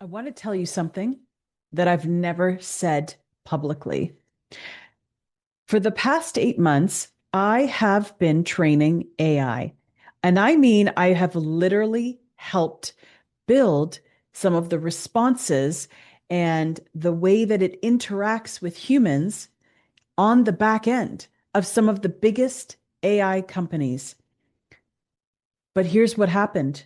I want to tell you something that I've never said publicly. For the past 8 months, I have been training AI. And I mean, I have literally helped build some of the responses and the way that it interacts with humans on the back end of some of the biggest AI companies. But here's what happened.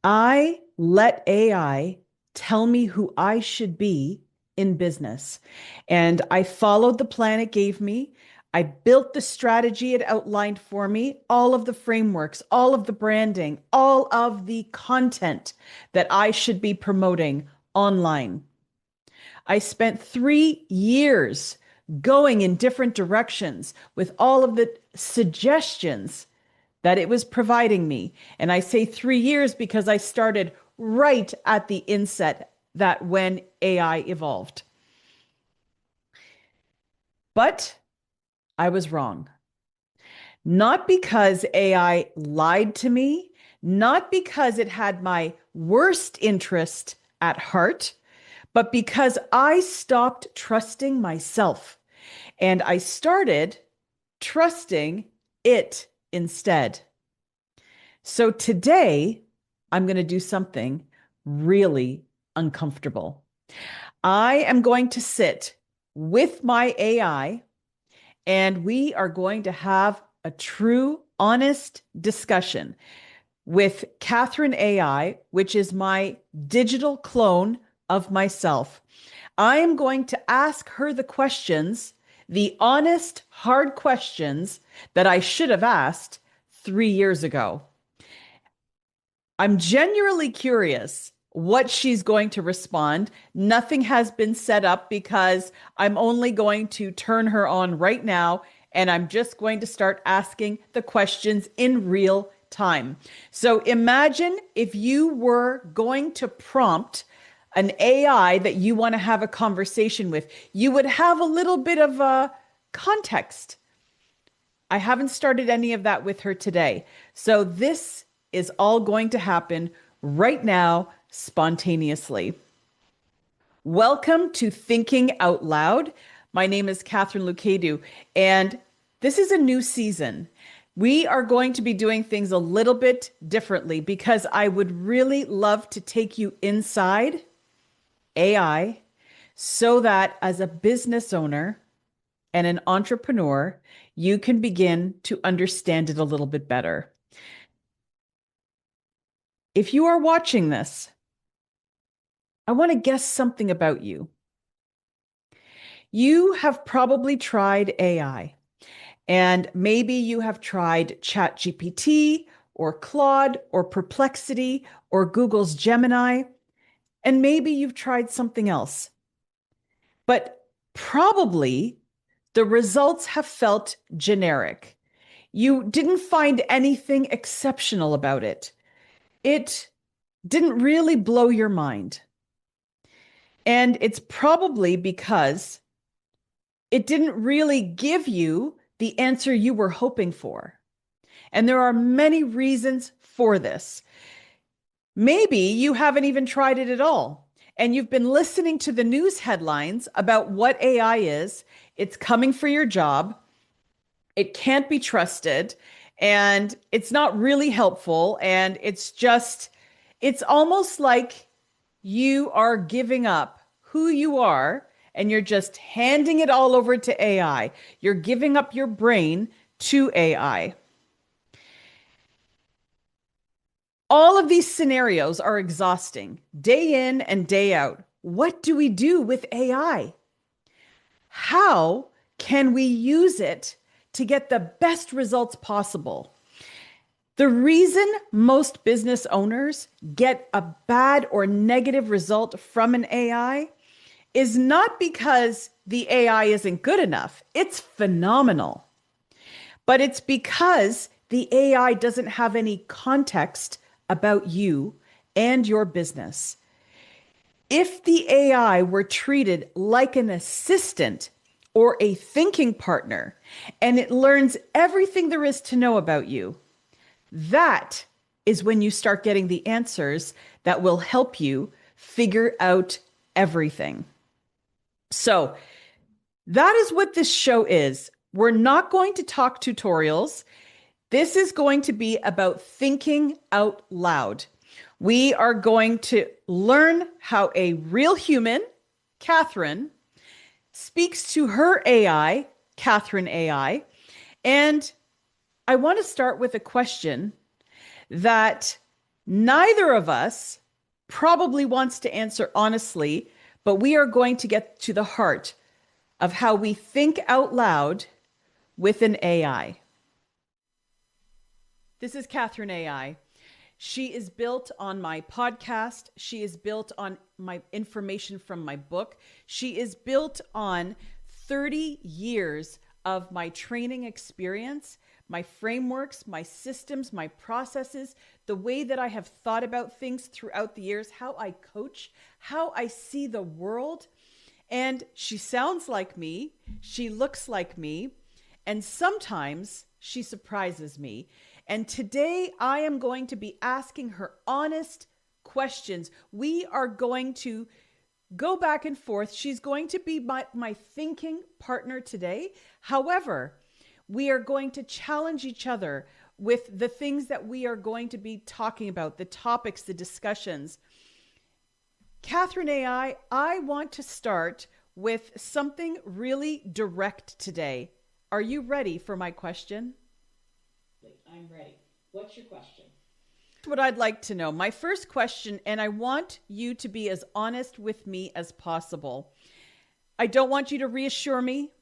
I let AI tell me who I should be in business. And I followed the plan it gave me. I built the strategy it outlined for me, all of the frameworks, all of the branding, all of the content that I should be promoting online. I spent 3 years going in different directions with all of the suggestions that it was providing me. And I say 3 years because I started right at the inset that when AI evolved. But I was wrong. Not because AI lied to me, not because it had my worst interest at heart, but because I stopped trusting myself and I started trusting it instead. So today, I'm going to do something really uncomfortable. I am going to sit with my AI and we are going to have a true, honest discussion with KatharineAI, which is my digital clone of myself. I am going to ask her the questions, the honest, hard questions that I should have asked 3 years ago. I'm genuinely curious what she's going to respond. Nothing has been set up because I'm only going to turn her on right now and I'm just going to start asking the questions in real time. So imagine if you were going to prompt an AI that you want to have a conversation with, you would have a little bit of a context. I haven't started any of that with her today. So this is all going to happen right now, spontaneously. Welcome to Thinking Out Loud. My name is Katharine Loucaidou, and this is a new season. We are going to be doing things a little bit differently because I would really love to take you inside AI so that as a business owner and an entrepreneur, you can begin to understand it a little bit better. If you are watching this, I want to guess something about you. You have probably tried AI, and maybe you have tried ChatGPT or Claude or Perplexity or Google's Gemini, and maybe you've tried something else. But probably the results have felt generic. You didn't find anything exceptional about it. It didn't really blow your mind. And it's probably because it didn't really give you the answer you were hoping for. And there are many reasons for this. Maybe you haven't even tried it at all. And you've been listening to the news headlines about what AI is. It's coming for your job. It can't be trusted. And it's not really helpful. And it's almost like you are giving up who you are and you're just handing it all over to AI. You're giving up your brain to AI. All of these scenarios are exhausting, day in and day out. What do we do with AI? How can we use it to get the best results possible? The reason most business owners get a bad or negative result from an AI is not because the AI isn't good enough. It's phenomenal. But it's because the AI doesn't have any context about you and your business. If the AI were treated like an assistant or a thinking partner, and it learns everything there is to know about you, that is when you start getting the answers that will help you figure out everything. So that is what this show is. We're not going to talk tutorials. This is going to be about thinking out loud. We are going to learn how a real human, Katharine, speaks to her AI, KatharineAI. And I want to start with a question that neither of us probably wants to answer honestly, but we are going to get to the heart of how we think out loud with an AI. This is KatharineAI. She is built on my podcast. She is built on my information from my book. She is built on 30 years of my training experience, my frameworks, my systems, my processes, the way that I have thought about things throughout the years, how I coach, how I see the world. And she sounds like me. She looks like me. And sometimes she surprises me. And today I am going to be asking her honest questions. We are going to go back and forth. She's going to be my thinking partner today. However, we are going to challenge each other with the things that we are going to be talking about, the topics, the discussions. KatharineAI, I want to start with something really direct today. Are you ready for my question? I'm ready. What's your question? What I'd like to know. My first question, and I want you to be as honest with me as possible. I don't want you to reassure me.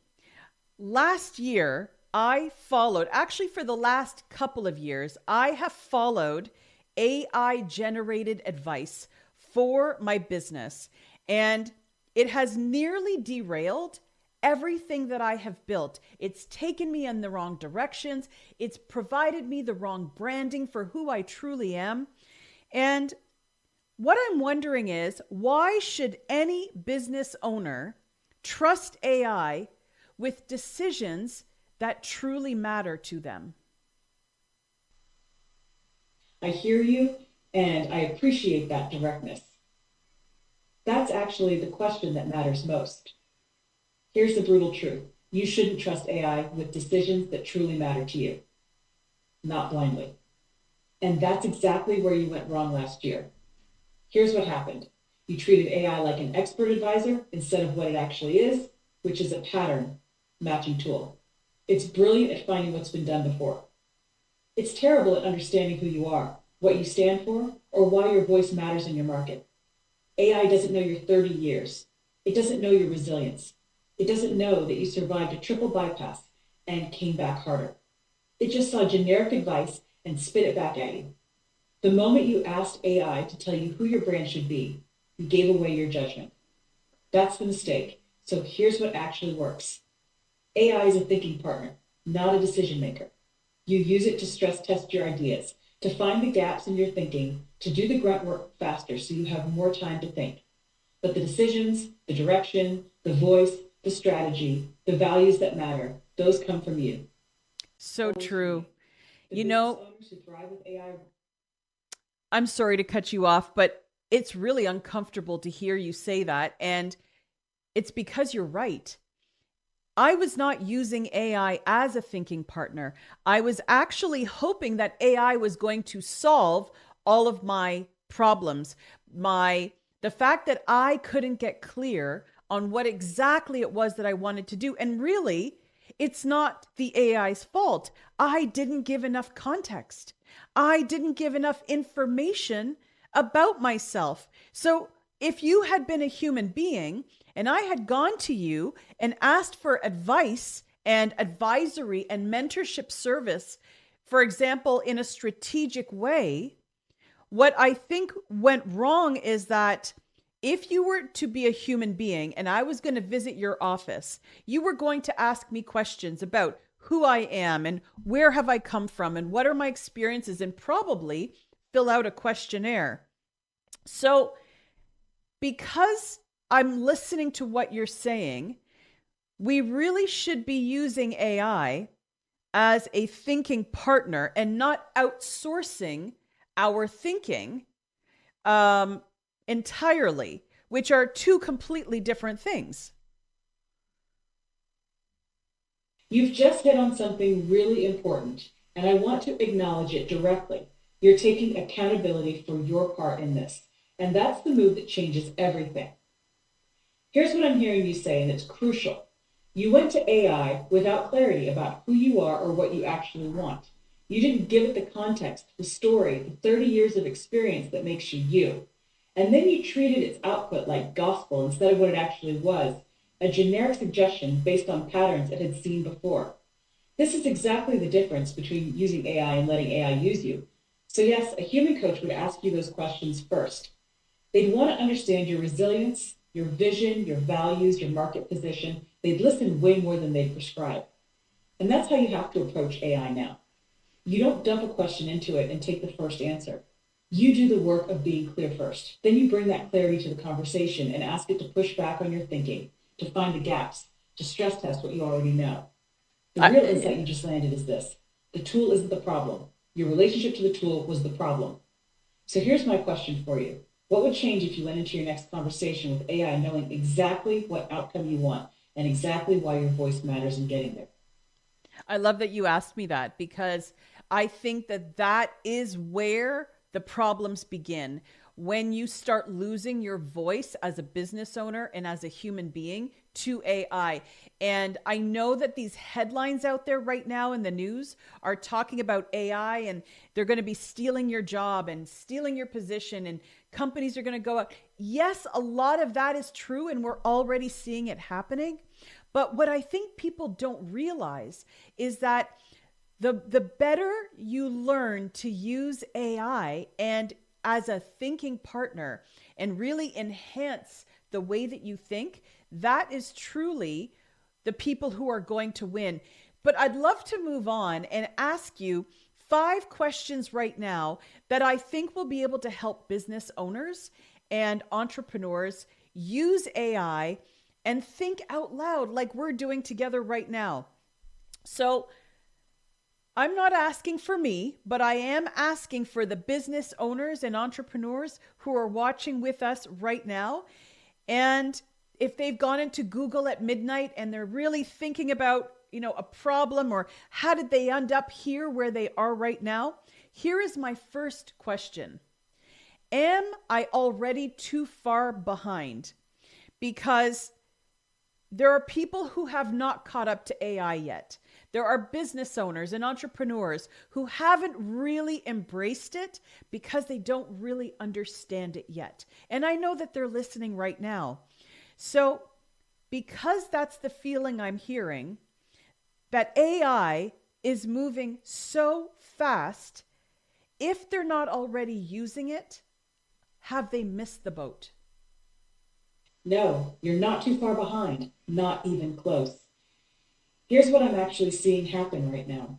Last year, I followed, actually for the last couple of years, I have followed AI generated advice for my business, and it has nearly derailed everything that I have built. It's taken me in the wrong directions. It's provided me the wrong branding for who I truly am. And what I'm wondering is, why should any business owner trust AI with decisions that truly matter to them? I hear you, and I appreciate that directness. That's actually the question that matters most. Here's the brutal truth. You shouldn't trust AI with decisions that truly matter to you, not blindly. And that's exactly where you went wrong last year. Here's what happened. You treated AI like an expert advisor instead of what it actually is, which is a pattern matching tool. It's brilliant at finding what's been done before. It's terrible at understanding who you are, what you stand for, or why your voice matters in your market. AI doesn't know your 30 years. It doesn't know your resilience. It doesn't know that you survived a triple bypass and came back harder. It just saw generic advice and spit it back at you. The moment you asked AI to tell you who your brand should be, you gave away your judgment. That's the mistake. So here's what actually works. AI is a thinking partner, not a decision maker. You use it to stress test your ideas, to find the gaps in your thinking, to do the grunt work faster so you have more time to think. But the decisions, the direction, the voice, the strategy, the values that matter, those come from you. So true. The You business know, owners who thrive with AI. I'm sorry to cut you off, but it's really uncomfortable to hear you say that. And it's because you're right. I was not using AI as a thinking partner. I was actually hoping that AI was going to solve all of my problems. The fact that I couldn't get clear on what exactly it was that I wanted to do. And really, it's not the AI's fault. I didn't give enough context. I didn't give enough information about myself. So if you had been a human being and I had gone to you and asked for advice and advisory and mentorship service, for example, in a strategic way, what I think went wrong is that if you were to be a human being and I was going to visit your office, you were going to ask me questions about who I am and where have I come from and what are my experiences, and probably fill out a questionnaire. So because I'm listening to what you're saying, we really should be using AI as a thinking partner and not outsourcing our thinking. entirely, which are two completely different things. You've just hit on something really important, and I want to acknowledge it directly. You're taking accountability for your part in this, and that's the move that changes everything. Here's what I'm hearing you say, and it's crucial. You went to AI without clarity about who you are or what you actually want. You didn't give it the context, the story, the 30 years of experience that makes you you. And then you treated its output like gospel instead of what it actually was, a generic suggestion based on patterns it had seen before. This is exactly the difference between using AI and letting AI use you. So, yes, a human coach would ask you those questions first. They'd want to understand your resilience, your vision, your values, your market position. They'd listen way more than they'd prescribe. And that's how you have to approach AI now. You don't dump a question into it and take the first answer. You do the work of being clear first. Then you bring that clarity to the conversation and ask it to push back on your thinking, to find the gaps, to stress test what you already know. The real insight you just landed is this: the tool isn't the problem. Your relationship to the tool was the problem. So here's my question for you. What would change if you went into your next conversation with AI knowing exactly what outcome you want and exactly why your voice matters in getting there? I love that you asked me that because I think that that is where the problems begin. When you start losing your voice as a business owner and as a human being to AI. And I know that these headlines out there right now in the news are talking about AI and they're going to be stealing your job and stealing your position and companies are going to go out. Yes, a lot of that is true and we're already seeing it happening. But what I think people don't realize is that the better you learn to use AI and as a thinking partner and really enhance the way that you think, that is truly the people who are going to win. But I'd love to move on and ask you 5 questions right now that I think will be able to help business owners and entrepreneurs use AI and think out loud like we're doing together right now. So, I'm not asking for me, but I am asking for the business owners and entrepreneurs who are watching with us right now. And if they've gone into Google at midnight and they're really thinking about, a problem or how did they end up here where they are right now? Here is my first question. Am I already too far behind? Because there are people who have not caught up to AI yet. There are business owners and entrepreneurs who haven't really embraced it because they don't really understand it yet. And I know that they're listening right now. So, because that's the feeling I'm hearing, that AI is moving so fast, if they're not already using it, have they missed the boat? No, you're not too far behind, not even close. Here's what I'm actually seeing happen right now.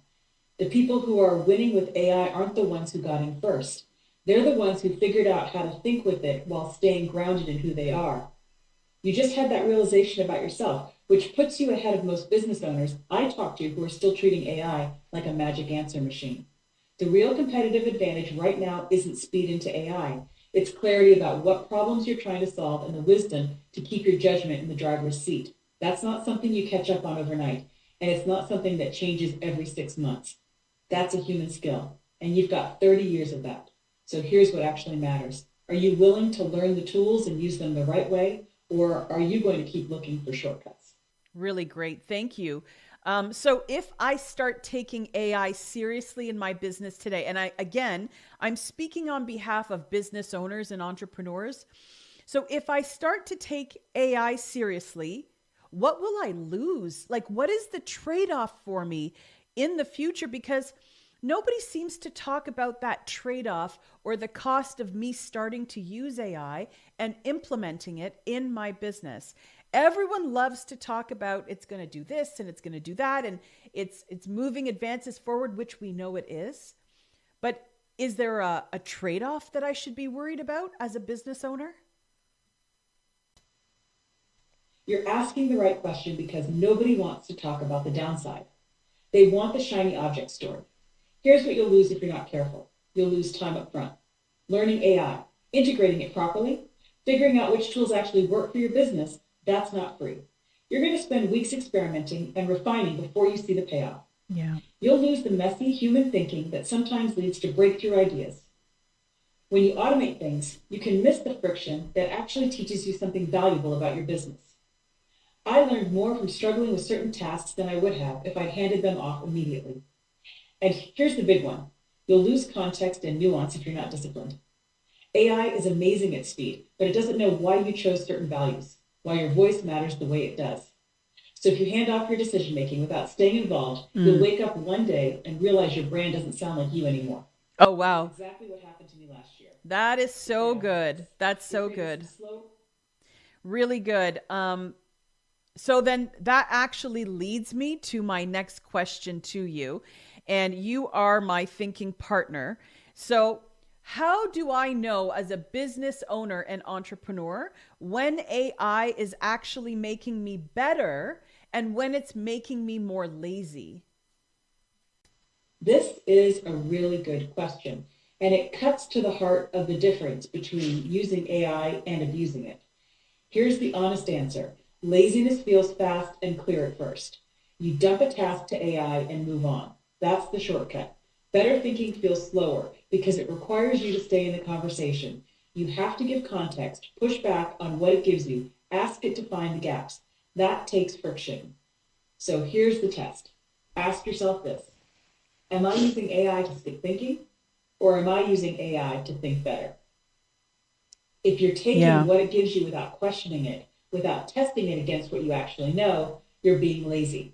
The people who are winning with AI aren't the ones who got in first. They're the ones who figured out how to think with it while staying grounded in who they are. You just had that realization about yourself, which puts you ahead of most business owners I talk to who are still treating AI like a magic answer machine. The real competitive advantage right now isn't speed into AI. It's clarity about what problems you're trying to solve and the wisdom to keep your judgment in the driver's seat. That's not something you catch up on overnight, and it's not something that changes every 6 months. That's a human skill, and you've got 30 years of that. So here's what actually matters. Are you willing to learn the tools and use them the right way, or are you going to keep looking for shortcuts? Really great. Thank you. So if I start taking AI seriously in my business today, and I'm speaking on behalf of business owners and entrepreneurs. So if I start to take AI seriously, what will I lose? Like, what is the trade off for me in the future? Because nobody seems to talk about that trade off or the cost of me starting to use AI and implementing it in my business. Everyone loves to talk about it's going to do this and it's going to do that and it's moving advances forward, which we know it is. But is there a trade-off that I should be worried about as a business owner? You're asking the right question because nobody wants to talk about the downside. They want the shiny object story. Here's what you'll lose if you're not careful. You'll lose time up front. Learning AI, integrating it properly, Figuring out which tools actually work for your business, that's not free. You're going to spend weeks experimenting and refining before you see the payoff. Yeah. You'll lose the messy human thinking that sometimes leads to breakthrough ideas. When you automate things, you can miss the friction that actually teaches you something valuable about your business. I learned more from struggling with certain tasks than I would have if I'd handed them off immediately. And here's the big one: you'll lose context and nuance if you're not disciplined. AI is amazing at speed, but it doesn't know why you chose certain values, why your voice matters the way it does. So if you hand off your decision making without staying involved, you'll wake up one day and realize your brand doesn't sound like you anymore. Oh, That's wow. exactly what happened to me last year. That is so Yeah, good. That's it so created some good. slow. Really good. So then that actually leads me to my next question to you. And you are my thinking partner. So, how do I know as a business owner and entrepreneur when AI is actually making me better and when it's making me more lazy? This is a really good question, and it cuts to the heart of the difference between using AI and abusing it. Here's the honest answer: laziness feels fast and clear at first. You dump a task to AI and move on. That's the shortcut. Better thinking feels slower because it requires you to stay in the conversation. You have to give context, push back on what it gives you, ask it to find the gaps. That takes friction. So here's the test: ask yourself this: am I using AI to skip thinking, or am I using AI to think better? If you're taking Yeah. what it gives you without questioning it, without testing it against what you actually know, you're being lazy.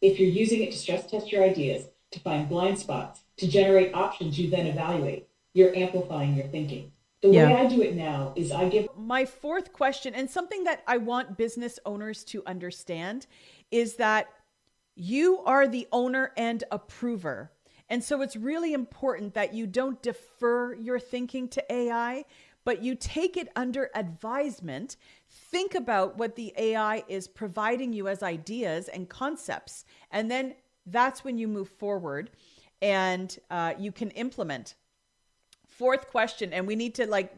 If you're using it to stress test your ideas, to find blind spots, to generate options you then evaluate, you're amplifying your thinking. The way Yeah. I do it now is I give. My fourth question, and something that I want business owners to understand, is that you are the owner and approver. And so it's really important that you don't defer your thinking to AI, but you take it under advisement. Think about what the AI is providing you as ideas and concepts. And then that's when you move forward and you can implement. Fourth question, and we need to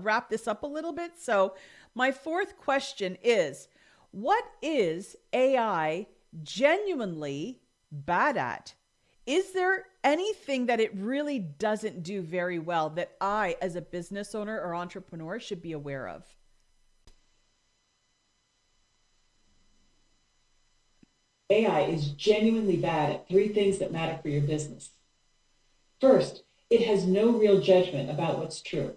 wrap this up a little bit. So, my fourth question is: what is AI genuinely bad at? Is there anything that it really doesn't do very well that I, as a business owner or entrepreneur, should be aware of? AI is genuinely bad at three things that matter for your business. First, it has no real judgment about what's true.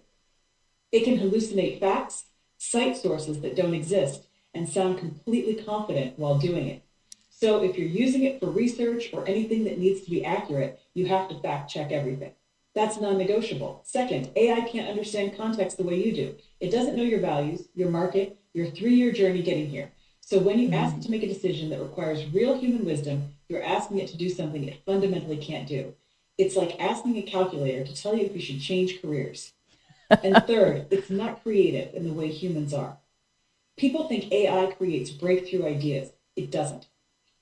It can hallucinate facts, cite sources that don't exist, and sound completely confident while doing it. So if you're using it for research or anything that needs to be accurate, you have to fact check everything. That's non negotiable. Second, AI can't understand context the way you do. It doesn't know your values, your market, your 3 year journey getting here. So when you ask it Mm. to make a decision that requires real human wisdom, you're asking it to do something it fundamentally can't do. It's like asking a calculator to tell you if you should change careers. And third, it's not creative in the way humans are. People think AI creates breakthrough ideas. It doesn't.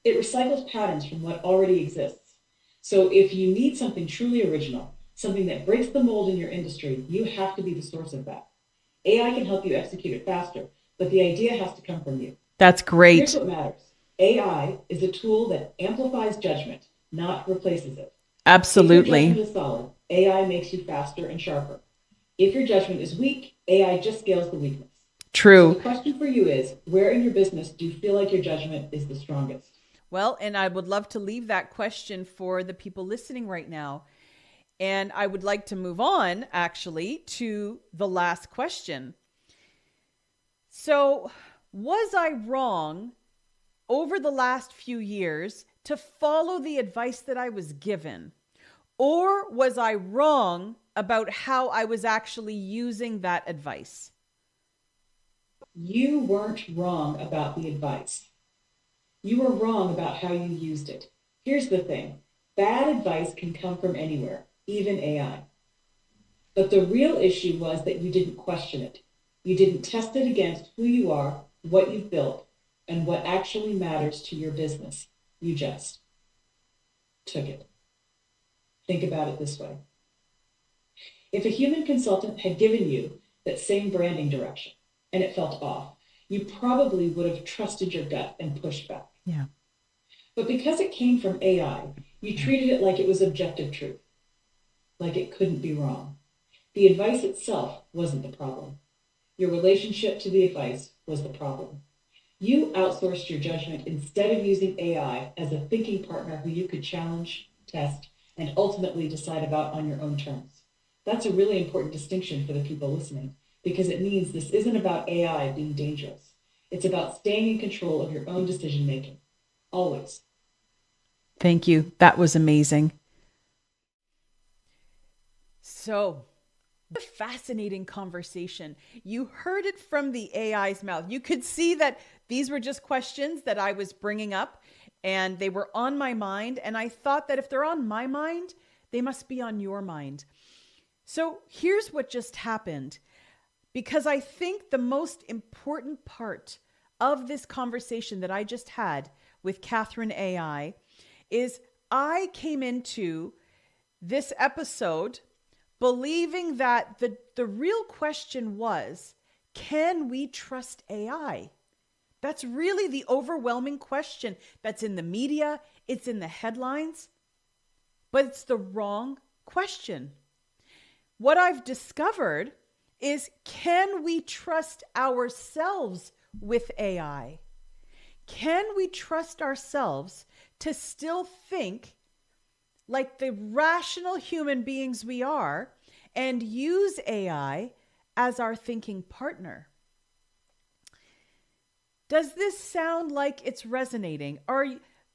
It recycles patterns from what already exists. So if you need something truly original, something that breaks the mold in your industry, you have to be the source of that. AI can help you execute it faster, but the idea has to come from you. That's Here's great. what matters: AI is a tool that amplifies judgment, not replaces it. If your judgment Absolutely. is solid, AI makes you faster and sharper. If your judgment is weak, AI just scales the weakness. So the True. question for you is: where in your business do you feel like your judgment is the strongest? Well, and I would love to leave that question for the people listening right now. And I would like to move on actually to the last question. So, was I wrong over the last few years to follow the advice that I was given? Or was I wrong about how I was actually using that advice? You weren't wrong about the advice. You were wrong about how you used it. Here's the thing: bad advice can come from anywhere, even AI. But the real issue was that you didn't question it. You didn't test it against who you are, what you've built, and what actually matters to your business. You just took it. Think about it this way: if a human consultant had given you that same branding direction, and it felt off, you probably would have trusted your gut and pushed back. Yeah. But because it came from AI, you Yeah. treated it like it was objective truth, like it couldn't be wrong. The advice itself wasn't the problem. Your relationship to the advice was the problem. You outsourced your judgment instead of using AI as a thinking partner who you could challenge, test, and ultimately decide about on your own terms. That's a really important distinction for the people listening because it means this isn't about AI being dangerous. It's about staying in control of your own decision making. Always. Thank you. That was amazing. So, a fascinating conversation. You heard it from the AI's mouth. You could see that these were just questions that I was bringing up and they were on my mind. And I thought that if they're on my mind, they must be on your mind. So here's what just happened. Because I think the most important part of this conversation that I just had with KatharineAI is I came into this episode believing that the real question was, can we trust AI? That's really the overwhelming question that's in the media, it's in the headlines, but it's the wrong question. What I've discovered is, can we trust ourselves with AI? Can we trust ourselves to still think like the rational human beings we are and use AI as our thinking partner? Does this sound like it's resonating? Are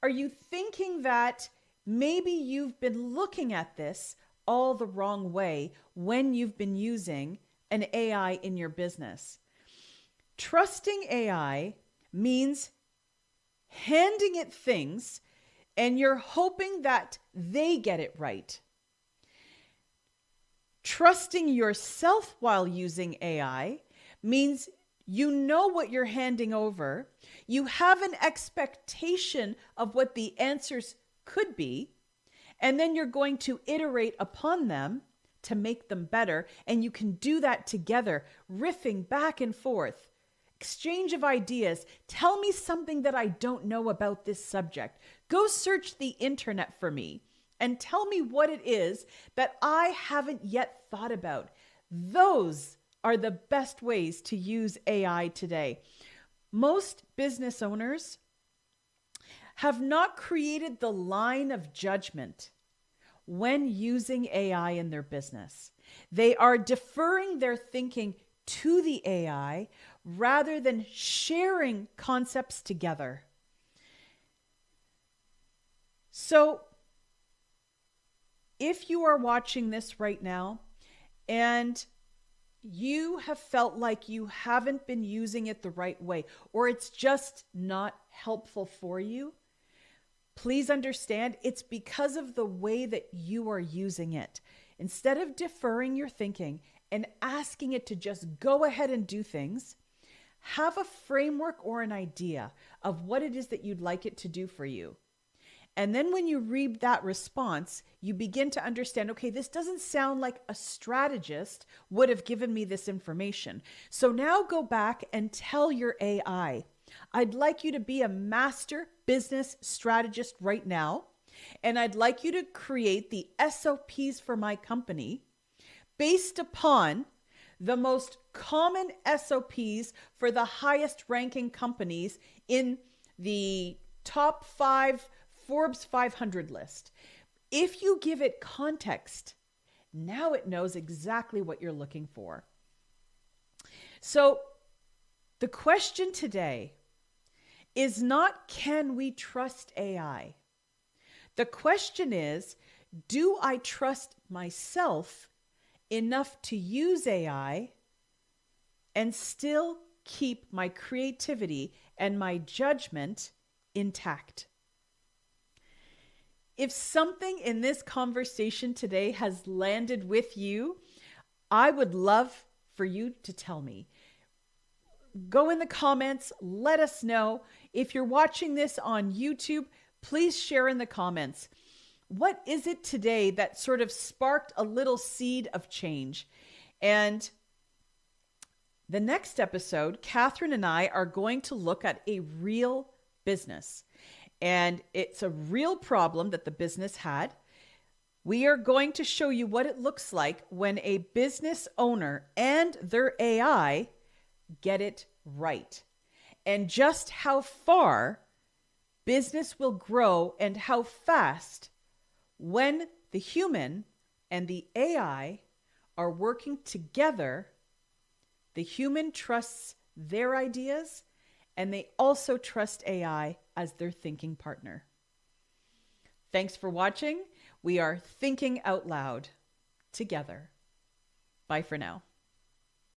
you thinking that maybe you've been looking at this all the wrong way when you've been using an AI in your business? Trusting AI means handing it things and you're hoping that they get it right. Trusting yourself while using AI means you know what you're handing over. You have an expectation of what the answers could be, and then you're going to iterate upon them to make them better. And you can do that together, riffing back and forth. Exchange of ideas. Tell me something that I don't know about this subject. Go search the internet for me and tell me what it is that I haven't yet thought about. Those are the best ways to use AI today. Most business owners have not created the line of judgment when using AI in their business. They are deferring their thinking to the AI rather than sharing concepts together. So, if you are watching this right now and you have felt like you haven't been using it the right way, or it's just not helpful for you, please understand it's because of the way that you are using it. Instead of deferring your thinking and asking it to just go ahead and do things, have a framework or an idea of what it is that you'd like it to do for you. And then when you read that response, you begin to understand, okay, this doesn't sound like a strategist would have given me this information. So now go back and tell your AI, I'd like you to be a master business strategist right now. And I'd like you to create the SOPs for my company based upon the most common SOPs for the highest ranking companies in the top 5 Forbes 500 list. If you give it context, now it knows exactly what you're looking for. So the question today is not, can we trust AI? The question is, do I trust myself enough to use AI and still keep my creativity and my judgment intact? If something in this conversation today has landed with you, I would love for you to tell me. Go in the comments, let us know. If you're watching this on YouTube, please share in the comments. What is it today that sort of sparked a little seed of change? And The next episode, Katharine and I are going to look at a real business. And it's a real problem that the business had. We are going to show you what it looks like when a business owner and their AI get it right, and just how far business will grow and how fast when the human and the AI are working together. The human trusts their ideas, and they also trust AI as their thinking partner. Thanks for watching. We are thinking out loud together. Bye for now.